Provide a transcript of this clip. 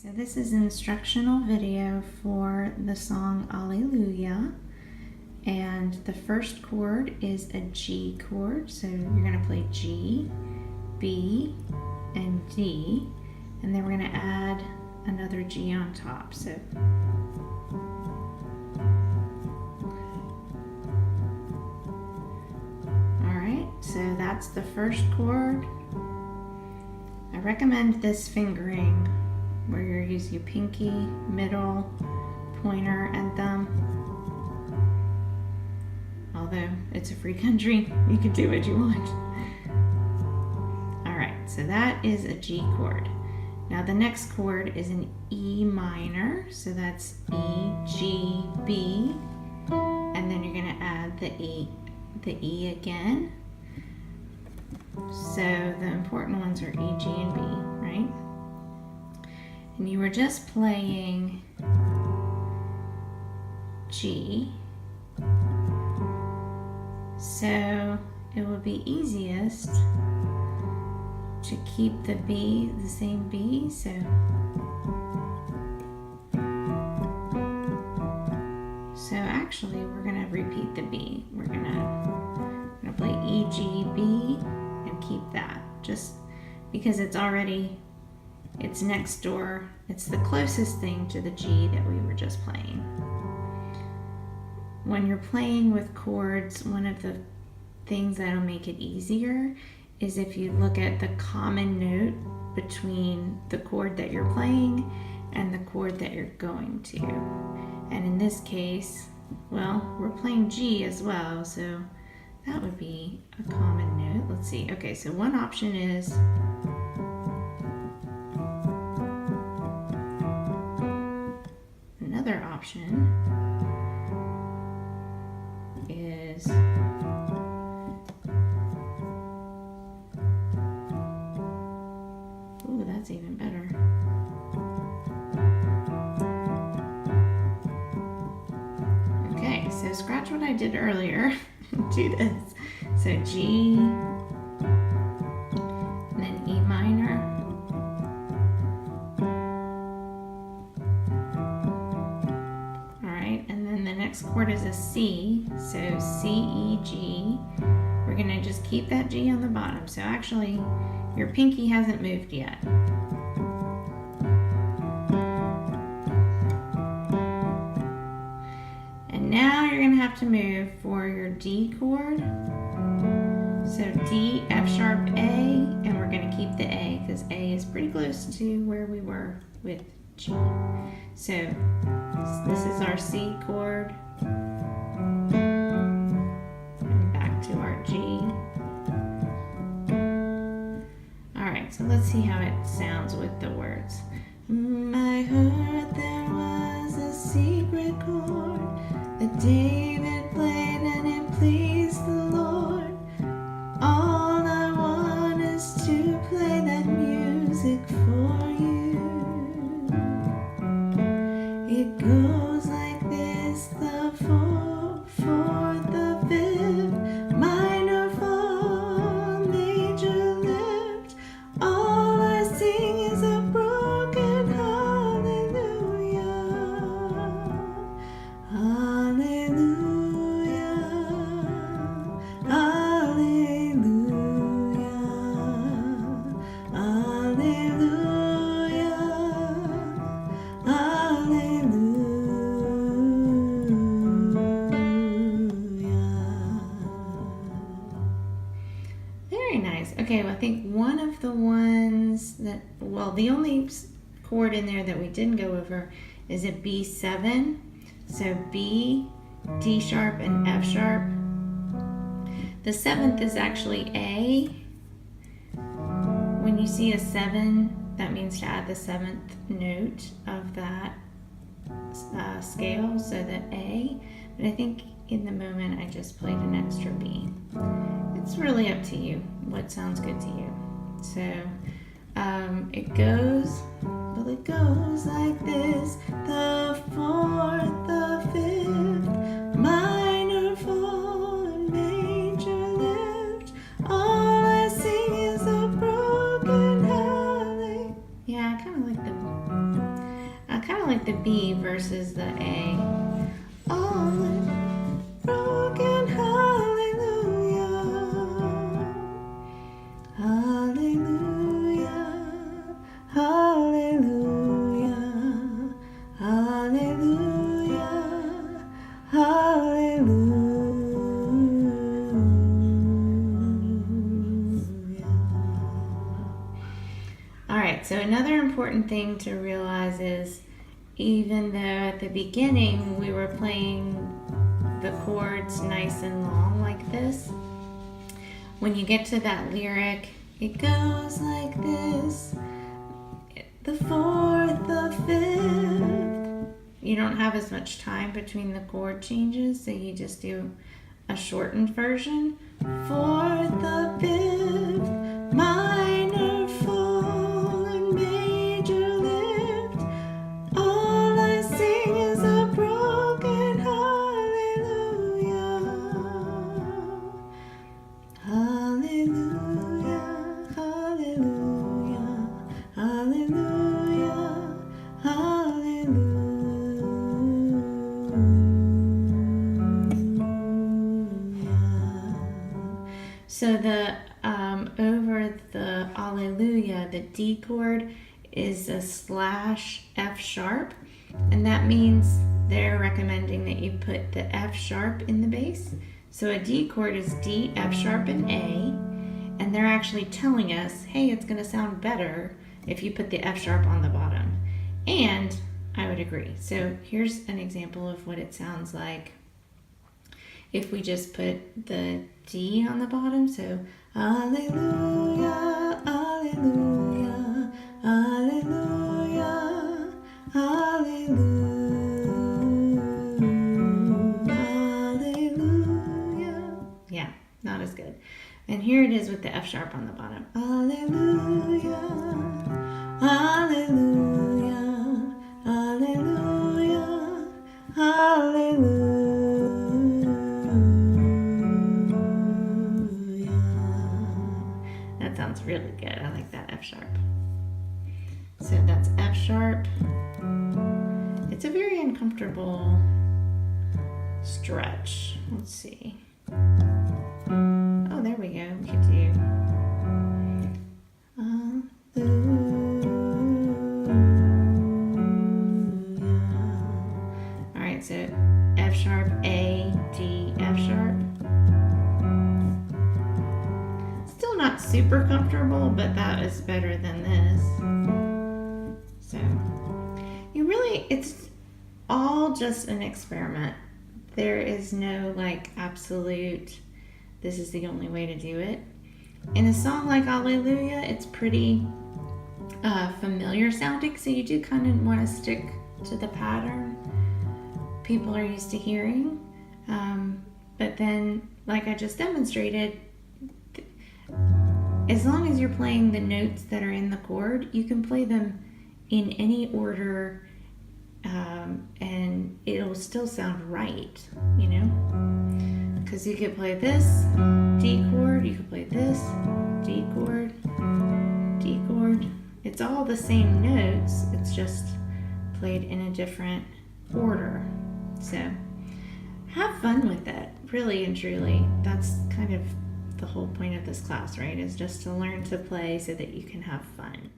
So this is an instructional video for the song Alleluia, and the first chord is a G chord, so you're going to play G, B, and D, and then we're going to add another G on top. So alright, so that's the first chord. I recommend this fingering where you're using your pinky, middle, pointer, and thumb. Although it's a free country, you can do what you want. Alright, so that is a G chord. Now the next chord is an E minor, so that's E, G, B, and then you're going to add the E again. So the important ones are E, G, and B, right? And you were just playing G, so it would be easiest to keep the B the same B. So actually we're going to repeat the B. We're going to play E, G, B and keep that, just because it's next door. It's the closest thing to the G that we were just playing. When you're playing with chords, one of the things that'll make it easier is if you look at the common note between the chord that you're playing and the chord that you're going to. And in this case, well, we're playing G as well, so that would be a common note. Let's see. Okay, so one option is another option is ooh, that's even better. Okay, so scratch what I did earlier. Do this. So G, and then E minor, alright, and then the next chord is a C, so C, E, G. We're going to just keep that G on the bottom, so actually your pinky hasn't moved yet. And now you're going to have to move for your D chord. So D, F sharp, A, and we're going to keep the A because A is pretty close to where we were with G. So this is our C chord. And back to our G. Alright, so let's see how it sounds with the words. I heard there was a secret chord that David played and it pleased the Lord. All I want is to play that music for you. It goes like this: the 4, 4, the 5th, minor fall, major lift. All I sing is a broken hallelujah. Hallelujah, hallelujah, hallelujah, hallelujah. Very nice. Okay, well, I think one of the ones that, well, the only chord in there that we didn't go over is a B7. So B, D sharp, and F sharp. The 7th is actually A. When you see a 7, that means to add the 7th note of that scale, so that A. But I think in the moment I just played an extra B. It's really up to you what sounds good to you. So it goes like this: the 4th, the 5th, minor fall, major lift. All I sing is a broken hallelujah. Yeah, I kind of like the of like the B versus the A. All broken, hallelujah, hallelujah, hallelujah, hallelujah, hallelujah. All right, so another important thing to realize is even though at the beginning we were playing the chords nice and long like this, when you get to that lyric, it goes like this, the fourth, the fifth. You don't have as much time between the chord changes, so you just do a shortened version. Fourth, the fifth, minor fall and major lift. All I sing is a broken hallelujah, hallelujah, hallelujah, hallelujah, hallelujah. So the over the Alleluia, the D chord is a slash F sharp, and that means they're recommending that you put the F sharp in the bass. So a D chord is D, F sharp, and A, and they're actually telling us, hey, it's going to sound better if you put the F sharp on the bottom. And I would agree. So here's an example of what it sounds like if we just put the D on the bottom. So Alleluia, Alleluia, Alleluia, Alleluia, Alleluia. Yeah, not as good. And here it is with the F sharp on the bottom. Alleluia, Alleluia, Alleluia, Alleluia. Sounds really good. I like that F sharp. So that's F sharp. It's a very uncomfortable stretch. Let's see. Oh, there we go. We could do all right, so F sharp, A, D, F sharp. Still not super comfortable, but that is better than this. So it's all just an experiment. There is no like absolute, this is the only way to do it. In a song like Alleluia, it's pretty familiar sounding, so you do kind of want to stick to the pattern people are used to hearing. But then, like I just demonstrated, as long as you're playing the notes that are in the chord, you can play them in any order, and it'll still sound right, you know? Because you could play this D chord, you could play this D chord, D chord. It's all the same notes, it's just played in a different order. So have fun with it, really and truly. That's kind of the whole point of this class, right? Is just to learn to play so that you can have fun.